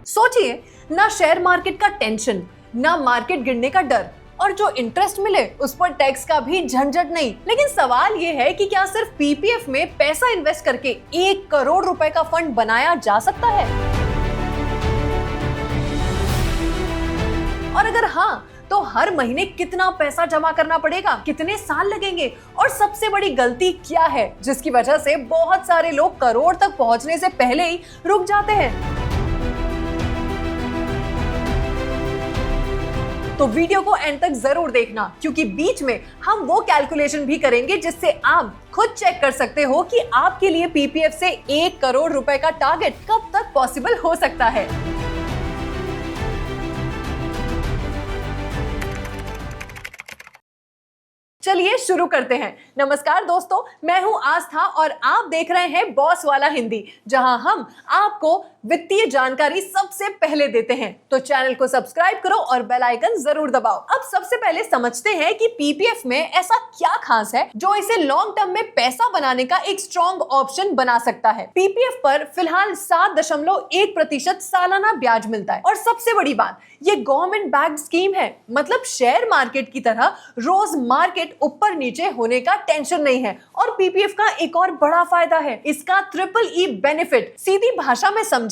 सोचिए, ना share market का टेंशन, ना मार्केट गिरने का डर, और जो इंटरेस्ट मिले उस पर टैक्स का भी झंझट नहीं। लेकिन सवाल ये है कि क्या सिर्फ पीपीएफ में पैसा इन्वेस्ट करके 1 करोड़ रुपए का फंड बनाया जा सकता है? और अगर हाँ, तो हर महीने कितना पैसा जमा करना पड़ेगा, कितने साल लगेंगे, और सबसे बड़ी गलती क्या है जिसकी वजह से बहुत सारे लोग करोड़ तक पहुंचने से पहले ही रुक जाते हैं? तो वीडियो को एंड तक जरूर देखना, क्योंकि बीच में हम वो कैलकुलेशन भी करेंगे जिससे आप खुद चेक कर सकते हो कि आपके लिए पीपीएफ से 1 करोड़ रुपए का टारगेट कब तक पॉसिबल हो सकता है। चलिए शुरू करते हैं। नमस्कार दोस्तों, मैं हूं आस्था और आप देख रहे हैं बॉस वाला हिंदी, जहां हम आपको वित्तीय जानकारी सबसे पहले देते हैं। तो चैनल को सब्सक्राइब करो और बेल आइकन जरूर दबाओ। अब सबसे पहले समझते हैं कि पीपीएफ में ऐसा क्या खास है जो इसे लॉन्ग टर्म में पैसा बनाने का एक स्ट्रॉन्ग ऑप्शन बना सकता है। पीपीएफ पर फिलहाल 7.1% सालाना ब्याज मिलता है, और सबसे बड़ी बात, ये गवर्नमेंट बैक्ड स्कीम है, मतलब शेयर मार्केट की तरह रोज मार्केट ऊपर नीचे होने का टेंशन नहीं है। और पीपीएफ का एक और बड़ा फायदा है इसका ट्रिपल ई बेनिफिट। सीधी भाषा में समझें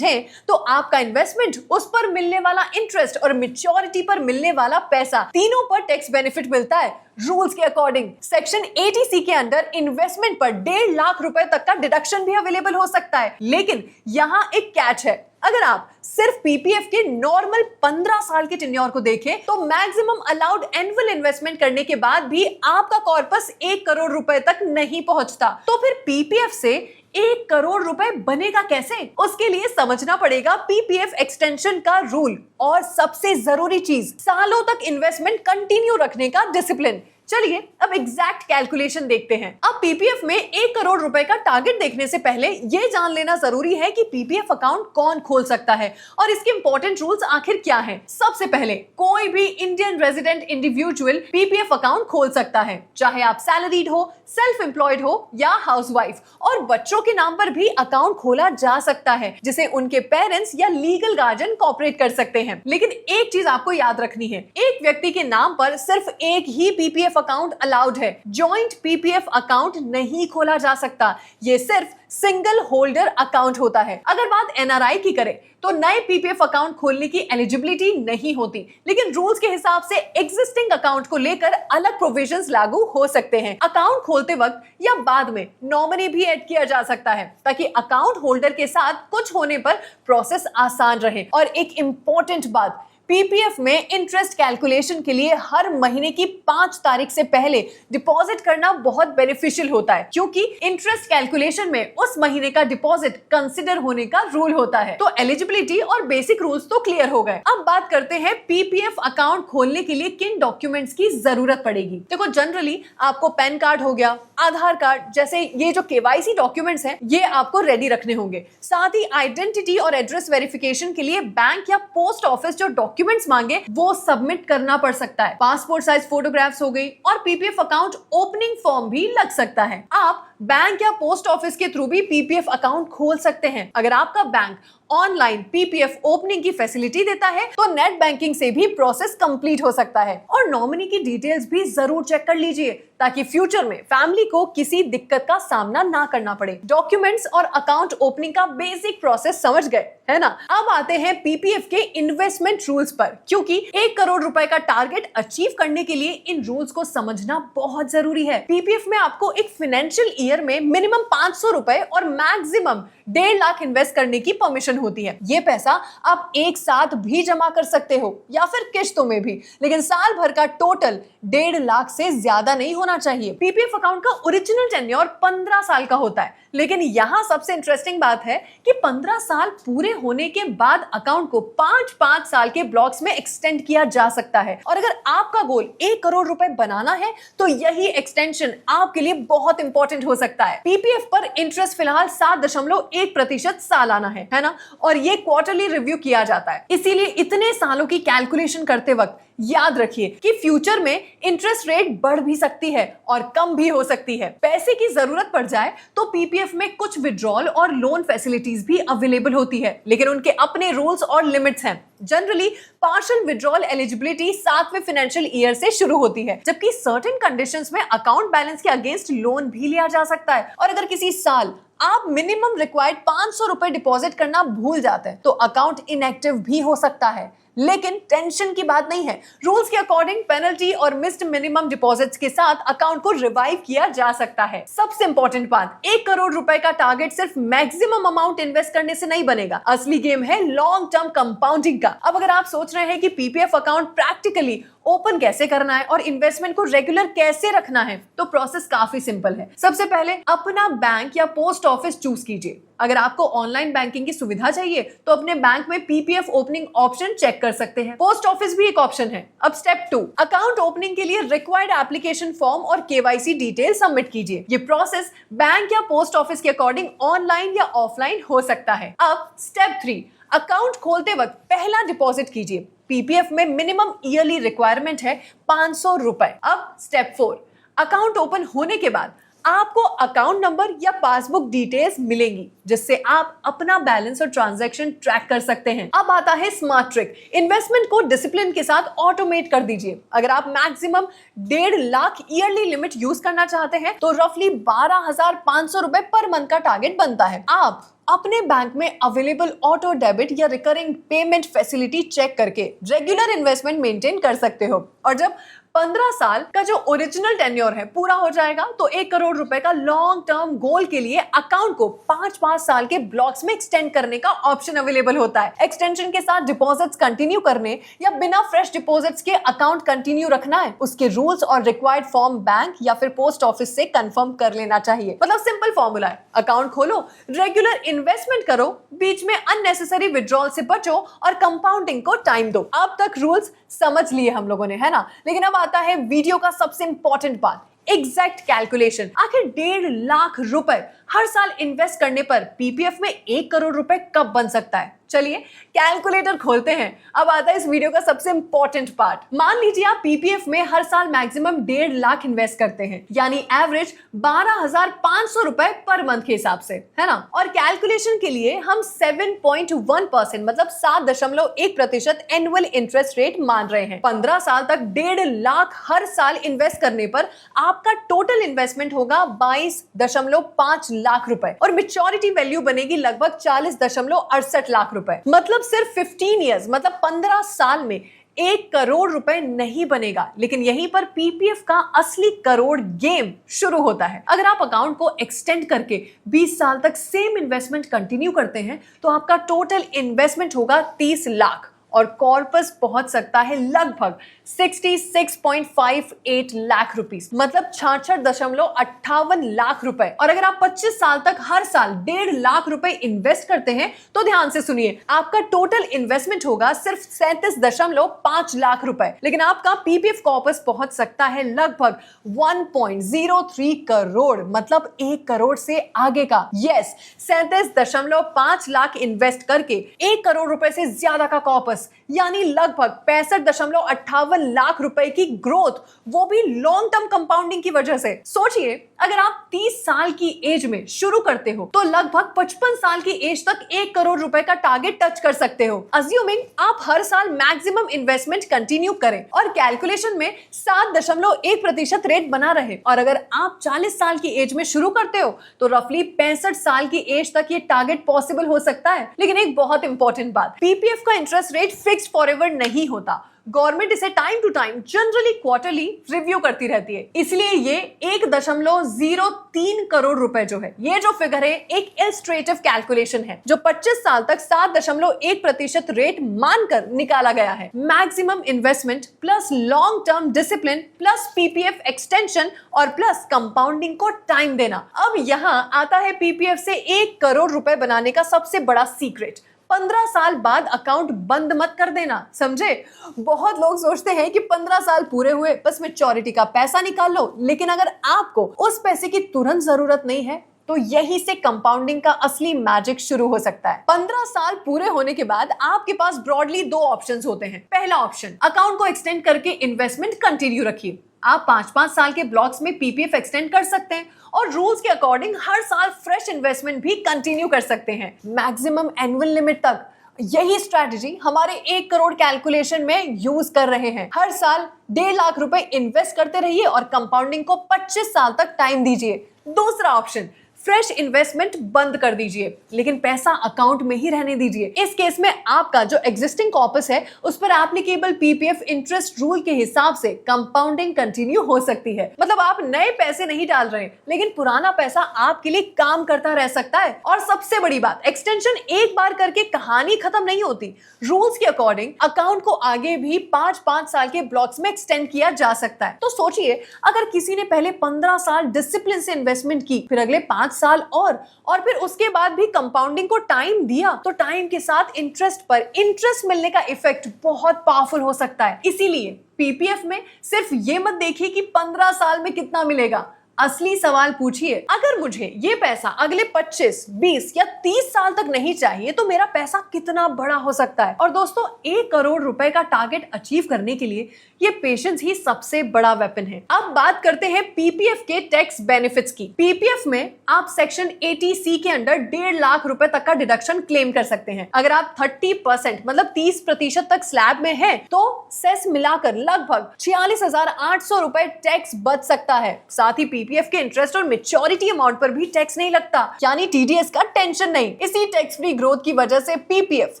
तो आपका इन्वेस्टमेंट, उस पर मिलने वाला इंटरेस्ट और मैच्योरिटी पर मिलने वाला पैसा, तीनों पर टैक्स बेनिफिट मिलता है। रूल्स के अकॉर्डिंग सेक्शन 80C के अंदर इन्वेस्टमेंट पर 1.5 लाख रुपए तक का डिडक्शन भी अवेलेबल हो सकता है। लेकिन यहाँ एक कैच है, अगर आप सिर्फ पीपीएफ के नॉर्मल 15 साल के टेन्योर को देखें तो मैक्सिमम अलाउड एनुअल इन्वेस्टमेंट करने के बाद भी आपका कॉर्पस 1 करोड़ रुपए तक नहीं पहुंचता। तो फिर पीपीएफ से 1 करोड़ रुपए बनेगा कैसे? उसके लिए समझना पड़ेगा पीपीएफ एक्सटेंशन का रूल, और सबसे जरूरी चीज, सालों तक इन्वेस्टमेंट कंटिन्यू रखने का डिसिप्लिन। चलिए अब एग्जैक्ट कैलकुलेशन देखते हैं। अब पीपीएफ में 1 करोड़ रुपए का टारगेट देखने से पहले ये जान लेना जरूरी है कि पीपीएफ अकाउंट कौन खोल सकता है और इसके इंपॉर्टेंट रूल्स आखिर क्या हैं। सबसे पहले, कोई भी Indian resident individual PPF account खोल सकता है, चाहे आप सैलरीड हो, सेल्फ एम्प्लॉयड हो या हाउसवाइफ। और बच्चों के नाम पर भी अकाउंट खोला जा सकता है, जिसे उनके पेरेंट्स या लीगल गार्जियन कॉपरेट कर सकते हैं। लेकिन एक चीज आपको याद रखनी है, एक व्यक्ति के नाम पर सिर्फ एक ही पीपीएफ अकाउंट अलाउड है। जॉइंट पीपीएफ अकाउंट नहीं खोला जा सकता, ये सिर्फ सिंगल होल्डर अकाउंट होता है। अगर बात एनआरआई की करें तो नए पीपीएफ अकाउंट खोलने की एलिजिबिलिटी नहीं होती, लेकिन रूल्स के हिसाब से एग्जिस्टिंग अकाउंट को लेकर अलग प्रोविजंस लागू हो सकते हैं। अकाउंट खोलते वक्त या बाद में नॉमिनी भी ऐड किया जा सकता है, ताकि अकाउंट होल्डर के साथ कुछ होने पर प्रोसेस आसान रहे। और एक इंपॉर्टेंट बात, पीपीएफ में इंटरेस्ट कैलकुलेशन के लिए हर महीने की 5 तारीख से पहले डिपॉजिट करना बहुत बेनिफिशियल होता है, क्योंकि इंटरेस्ट कैलकुलेशन में उस महीने का डिपॉजिट कंसिडर होने का रूल होता है। तो एलिजिबिलिटी और बेसिक रूल्स तो क्लियर हो गए। अब बात करते हैं पीपीएफ अकाउंट खोलने के लिए किन डॉक्यूमेंट्स की जरूरत पड़ेगी। देखो, जनरली आपको पैन कार्ड हो गया, आधार कार्ड जैसे ये जो केवाईसी डॉक्यूमेंट्स हैं, ये आपको रेडी रखने होंगे। साथ ही आइडेंटिटी और एड्रेस वेरिफिकेशन के लिए बैंक या पोस्ट ऑफिस जो डॉक्यूमेंट्स मांगे वो सबमिट करना पड़ सकता है। पासपोर्ट साइज फोटोग्राफ्स हो गई, और पीपीएफ अकाउंट ओपनिंग फॉर्म भी लग सकता है। आप बैंक या पोस्ट ऑफिस के थ्रू भी पीपीएफ अकाउंट खोल सकते हैं। अगर आपका बैंक ऑनलाइन पीपीएफ ओपनिंग की फैसिलिटी देता है तो नेट बैंकिंग से भी प्रोसेस कंप्लीट हो सकता है। और नॉमिनी की डिटेल्स भी जरूर चेक कर लीजिए, ताकि फ्यूचर में फैमिली को किसी दिक्कत का सामना ना करना पड़े। डॉक्यूमेंट्स और अकाउंट ओपनिंग का बेसिक प्रोसेस समझ गए, है ना? अब आते हैं पीपीएफ के इन्वेस्टमेंट रूल्स पर, क्योंकि 1 करोड़ रुपए का टारगेट अचीव करने के लिए इन रूल्स को समझना बहुत जरूरी है। पीपीएफ में आपको एक फाइनेंशियल ईयर में मिनिमम 500 रुपए और मैक्सिमम 1.5 लाख इन्वेस्ट करने की परमिशन होती है। ये पैसा आप एक साथ भी जमा कर सकते हो या फिर किश्तों में भी, लेकिन साल भर का टोटल 1.5 लाख से ज्यादा नहीं होना चाहिए। पीपीएफ अकाउंट का ओरिजिनल टेन्योर 15 साल का होता है, लेकिन यहाँ सबसे इंटरेस्टिंग बात है कि 15 साल पूरे होने के बाद अकाउंट को 5-5 साल के ब्लॉक्स में एक्सटेंड किया जा सकता है। और अगर आपका गोल 1 करोड़ रुपए बनाना है तो यही एक्सटेंशन आपके लिए बहुत इंपॉर्टेंट हो सकता है। पीपीएफ पर इंटरेस्ट फिलहाल 7.1 1% सालाना है ना, और ये क्वार्टरली रिव्यू किया जाता है। इसीलिए इतने सालों की कैलकुलेशन करते वक्त याद रखिए कि फ्यूचर में इंटरेस्ट रेट बढ़ भी सकती है और कम भी हो सकती है। पैसे की जरूरत पड़ जाए तो पीपीएफ में कुछ विड्रॉल और लोन फैसिलिटीज भी अवेलेबल होती है, लेकिन उनके अपने रूल्स और लिमिट्स हैं। जनरली पार्शियल विड्रॉल एलिजिबिलिटी 7वें फाइनेंशियल ईयर से शुरू होती है, जबकि सर्टेन कंडीशंस में अकाउंट बैलेंस के अगेंस्ट लोन भी लिया जा सकता है। और अगर किसी साल आप मिनिमम रिक्वायर्ड 500 रुपए डिपॉजिट करना भूल जाते हैं तो अकाउंट इनएक्टिव भी हो सकता है। लेकिन टेंशन की बात नहीं है, रूल्स के अकॉर्डिंग पेनल्टी और मिस्ड मिनिमम डिपॉजिट्स के साथ अकाउंट को रिवाइव किया जा सकता है। सबसे इंपॉर्टेंट बात, 1 करोड़ रुपए का टारगेट सिर्फ मैक्सिमम अमाउंट इन्वेस्ट करने से नहीं बनेगा, असली गेम है लॉन्ग टर्म कंपाउंडिंग का। अब अगर आप सोच रहे हैं कि पीपीएफ अकाउंट प्रैक्टिकली ओपन कैसे करना है और इन्वेस्टमेंट को रेगुलर कैसे रखना है, तो प्रोसेस काफी सिंपल है। सबसे पहले अपना बैंक या पोस्ट ऑफिस चूज कीजिए। अगर आपको ऑनलाइन बैंकिंग की सुविधा चाहिए तो अपने बैंक में पीपीएफ ओपनिंग ऑप्शन चेक कर सकते हैं। पोस्ट ऑफिस भी एक ऑप्शन है। अब स्टेप 2, अकाउंट ओपनिंग के लिए रिक्वायर्ड एप्लीकेशन फॉर्म और केवाईसी डिटेल सबमिट कीजिए। ये प्रोसेस बैंक या पोस्ट ऑफिस के अकॉर्डिंग ऑनलाइन या ऑफलाइन हो सकता है। अब स्टेप 3, अकाउंट खोलते वक्त पहला डिपॉजिट कीजिए। पीपीएफ में मिनिमम ईयरली रिक्वायरमेंट है 500 रुपए। अब स्टेप 4, अकाउंट ओपन होने के बाद आपको अकाउंट नंबर या पासबुक डिटेल्स मिलेंगी, जिससे आप अपना बैलेंस और ट्रांजैक्शन ट्रैक कर सकते हैं। अब आता है स्मार्ट ट्रिक, इन्वेस्टमेंट को डिसिप्लिन के साथ ऑटोमेट कर दीजिए। अगर आप maximum 1.5 lakh yearly limit use करना चाहते हैं तो रफली 12,500 रुपए पर मंथ का टारगेट बनता है। आप अपने बैंक में अवेलेबल ऑटो डेबिट या रिकरिंग पेमेंट फैसिलिटी चेक करके रेगुलर इन्वेस्टमेंट मेंटेन कर सकते हो। और जब 15 साल का जो ओरिजिनल टेन्योर है पूरा हो जाएगा तो 1 करोड़ रुपए का लॉन्ग टर्म गोल के लिए अकाउंट को 5-5 साल के ब्लॉक्स में एक्सटेंड करने का ऑप्शन अवेलेबल होता है। एक्सटेंशन के साथ डिपॉजिट्स कंटिन्यू करने या बिना फ्रेश डिपॉजिट्स के अकाउंट कंटिन्यू रखना है, उसके रूल्स और रिक्वायर्ड फॉर्म बैंक या फिर पोस्ट ऑफिस से कंफर्म कर लेना चाहिए। मतलब सिंपल फॉर्मूला है, अकाउंट खोलो, रेगुलर इन्वेस्टमेंट करो, बीच में अननेसेसरी विड्रॉल से बचो और कंपाउंडिंग को टाइम दो। अब तक रूल्स समझ लिए हम लोगों ने, है ना? लेकिन अब आता है वीडियो का सबसे इंपॉर्टेंट पार्ट, एग्जैक्ट कैलकुलेशन। आखिर 1.5 लाख रुपए हर साल इन्वेस्ट करने पर पीपीएफ में 1 करोड़ रुपए कब बन सकता है? चलिए कैलकुलेटर खोलते हैं। अब आता है इस वीडियो का सबसे इंपॉर्टेंट पार्ट। मान लीजिए आप पीपीएफ में हर साल मैक्सिमम 1.5 लाख इन्वेस्ट करते हैं, यानी एवरेज 12,500 रुपए पर मंथ के हिसाब से, है ना? और कैलकुलेशन के लिए हम 7.1% मतलब 7.1% एनुअल इंटरेस्ट रेट मान रहे हैं। 15 साल तक 1.5 लाख हर साल इन्वेस्ट करने पर आपका टोटल इन्वेस्टमेंट होगा 22.5 लाख रुपए और मेच्योरिटी वैल्यू बनेगी लगभग 40.68 लाख रुपए। मतलब सिर्फ 15 इयर्स मतलब 15 साल में 1 करोड़ रुपए नहीं बनेगा। लेकिन यहीं पर पीपीएफ का असली करोड़ गेम शुरू होता है। अगर आप अकाउंट को एक्सटेंड करके 20 साल तक सेम इन्वेस्टमेंट कंटिन्यू करते हैं तो आपका टोटल इन्वेस्टमेंट होगा 30 लाख और कॉर्पस पहुंच सकता है लगभग 66.58 लाख रुपीस, मतलब 66.58 लाख रुपए। और अगर आप 25 साल तक हर साल 1.5 लाख रुपए इन्वेस्ट करते हैं तो ध्यान से सुनिए, आपका टोटल इन्वेस्टमेंट होगा सिर्फ 37.5 लाख रुपए। लेकिन आपका पीपीएफ कॉर्पस पहुंच सकता है लगभग 1.03 करोड़, मतलब 1 करोड़ से आगे का। यस, 37.5 लाख इन्वेस्ट करके 1 करोड़ रुपए से ज्यादा का कॉर्पस यानी लगभग 65.58 लाख रुपए की ग्रोथ, वो भी लॉन्ग टर्म कंपाउंडिंग की वजह से। सोचिए, अगर आप 30 साल की एज में शुरू करते हो तो लगभग 55 साल की एज तक 1 करोड़ रुपए का टारगेट टच कर सकते हो, अज्यूमिंग आप हर साल मैक्सिमम इन्वेस्टमेंट कंटिन्यू करें और कैलकुलेशन में 7.1% रेट बना रहे। और अगर आप 40 साल की एज में शुरू करते हो तो रफली 65 साल की एज तक ये टारगेट पॉसिबल हो सकता है। लेकिन एक बहुत इंपॉर्टेंट बात, पीपीएफ का इंटरेस्ट रेट फिक्स्ड फॉरएवर नहीं होता। गवर्नमेंट इसे time to time generally quarterly review करती रहती है, इसलिए ये 1.03 करोड़ रुपए जो है, ये जो फिगर है एक इलस्ट्रेटिव कैलकुलेशन है जो 25 साल तक 7.1% रेट मानकर निकाला गया है। Maximum investment plus long term discipline plus PPF extension और प्लस कंपाउंडिंग को टाइम देना। अब यहां आता है पीपीएफ से 1 करोड़ रुपए बनाने का सबसे बड़ा सीक्रेट, 15 साल बाद अकाउंट बंद मत कर देना, समझे? बहुत लोग सोचते हैं कि 15 साल पूरे हुए बस मैच्योरिटी का पैसा निकाल लो, लेकिन अगर आपको उस पैसे की तुरंत जरूरत नहीं है तो यही से कंपाउंडिंग का असली मैजिक शुरू हो सकता है। 15 साल पूरे होने के बाद आपके पास ब्रॉडली 2 ऑप्शंस होते हैं। पहला ऑप्शन, अकाउंट को एक्सटेंड करके इन्वेस्टमेंट कंटिन्यू रखिए। आप 5-5 साल के ब्लॉक्स में पीपीएफ एक्सटेंड कर सकते हैं और रूल्स के अकॉर्डिंग हर साल फ्रेश इन्वेस्टमेंट भी कंटिन्यू कर सकते हैं, मैक्सिमम एनुअल लिमिट तक। यही स्ट्रैटेजी हमारे 1 करोड़ कैलकुलेशन में यूज कर रहे हैं। हर साल 1.5 लाख रुपए इन्वेस्ट करते रहिए और कंपाउंडिंग को 25 साल तक टाइम दीजिए। दूसरा ऑप्शन, फ्रेश इन्वेस्टमेंट बंद कर दीजिए लेकिन पैसा अकाउंट में ही रहने दीजिए। इस केस में आपका जो एग्जिस्टिंग कॉर्पस है उस पर एप्लीकेबल पीपीएफ इंटरेस्ट रूल के हिसाब से कंपाउंडिंग कंटिन्यू हो सकती है। मतलब आप नए पैसे नहीं डाल रहे लेकिन पुराना पैसा आपके लिए काम करता रह सकता है। और सबसे बड़ी बात, एक्सटेंशन एक बार करके कहानी खत्म नहीं होती। रूल्स के अकॉर्डिंग अकाउंट को आगे भी 5-5 साल के ब्लॉक्स में एक्सटेंड किया जा सकता है। तो सोचिए, अगर किसी ने पहले 15 साल डिसिप्लिन से इन्वेस्टमेंट की, फिर अगले 5 साल और फिर उसके बाद भी कंपाउंडिंग को टाइम दिया, तो टाइम के साथ इंटरेस्ट पर इंटरेस्ट मिलने का इफेक्ट बहुत पावरफुल हो सकता है। इसीलिए पीपीएफ में सिर्फ ये मत देखिए कि 15 साल में कितना मिलेगा। असली सवाल पूछिए, अगर मुझे ये पैसा अगले 25, 20 या 30 साल तक नहीं चाहिए तो मेरा पैसा कितना बड़ा हो सकता है। और दोस्तों, 1 करोड़ रुपए का टारगेट अचीव करने के लिए ये पेशेंस ही सबसे बड़ा वेपन है। अब बात करते हैं पीपीएफ के टैक्स बेनिफिट्स की। पीपीएफ में आप सेक्शन 80C के अंडर 1.5 लाख रुपए तक का डिडक्शन क्लेम कर सकते हैं। अगर आप 30% मतलब 30% तक स्लैब में हैं, तो सेस मिलाकर लगभग 46,800 रुपए टैक्स बच सकता है। साथ ही पीपीएफ के इंटरेस्ट और मेच्योरिटी अमाउंट पर भी टैक्स नहीं लगता, यानी टीडीएस का टेंशन नहीं। इसी टैक्स फ्री ग्रोथ की वजह से पीपीएफ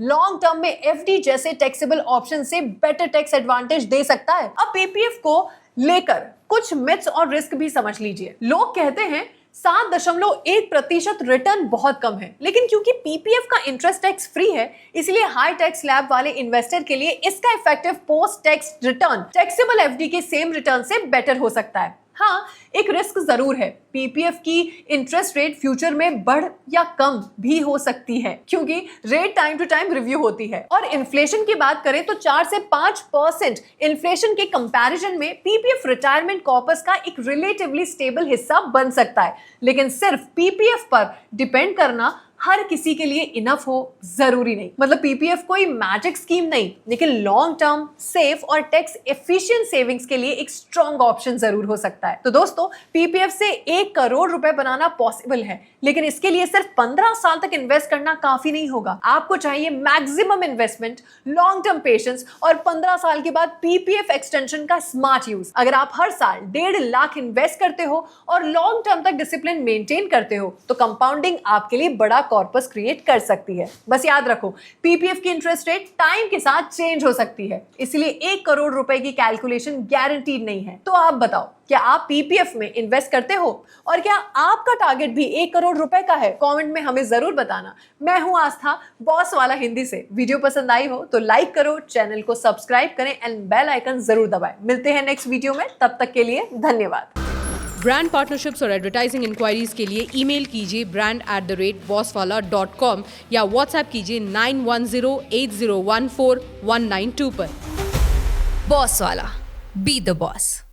लॉन्ग टर्म में एफडी जैसे टैक्सेबल ऑप्शन से बेटर टैक्स एडवांटेज दे सकता है। अब पीपीएफ को लेकर कुछ मिथ्स और रिस्क भी समझ लीजिए। लोग कहते हैं 7.1% रिटर्न बहुत कम है, लेकिन क्योंकि पीपीएफ का इंटरेस्ट टैक्स फ्री है, इसलिए हाई टैक्स स्लैब वाले इन्वेस्टर के लिए इसका effective post tax return taxable FD के सेम रिटर्न से बेटर हो सकता है। हाँ, एक रिस्क जरूर है, पीपीएफ की इंटरेस्ट रेट फ्यूचर में बढ़ या कम भी हो सकती है, क्योंकि rate time to time review होती है। और इन्फ्लेशन की बात करें तो 4 से 5% इन्फ्लेशन के कंपैरिजन में पीपीएफ रिटायरमेंट कॉर्पस का एक रिलेटिवली स्टेबल हिस्सा बन सकता है। लेकिन सिर्फ पीपीएफ पर डिपेंड करना हर किसी के लिए इनफ हो जरूरी नहीं। मतलब पीपीएफ कोई मैजिक स्कीम नहीं, लेकिन लॉन्ग टर्म सेफ और टैक्स एफिशिएंट सेविंग्स के लिए एक स्ट्रॉन्ग ऑप्शन जरूर हो सकता है। तो दोस्तों, पीपीएफ से 1 करोड़ रुपए बनाना पॉसिबल है, लेकिन इसके लिए सिर्फ 15 साल तक इन्वेस्ट करना काफी नहीं होगा। आपको चाहिए maximum investment, long term patience और 15 साल के बाद पीपीएफ एक्सटेंशन का स्मार्ट यूज। अगर आप हर साल 1.5 लाख इन्वेस्ट करते हो और लॉन्ग टर्म तक डिसिप्लिन मेंटेन करते हो, तो कंपाउंडिंग आपके लिए बड़ा कॉर्पस क्रिएट कर सकती है। बस याद रखो, पीपीएफ की इंटरेस्ट रेट टाइम के साथ चेंज हो सकती है, इसलिए 1 करोड़ रुपए की कैलकुलेशन गारंटीड नहीं है। तो आप बताओ, क्या आप पीपीएफ में इन्वेस्ट करते हो और क्या आपका टारगेट भी 1 करोड़ रुपए का है? कमेंट में हमें जरूर बताना। मैं हूं आस्था, बॉस वाला हिंदी से। वीडियो पसंद आई हो तो लाइक करो, चैनल को सब्सक्राइब करें एंड बेल आइकन जरूर दबाएं। मिलते हैं नेक्स्ट वीडियो में, तब तक के लिए धन्यवाद। ब्रांड पार्टनरशिप्स और एडवर्टाइजिंग इंक्वायरीज के लिए ईमेल कीजिए brand@bosswala.com या व्हाट्सएप कीजिए 9108014192 पर। बॉस वाला, बी द बॉस।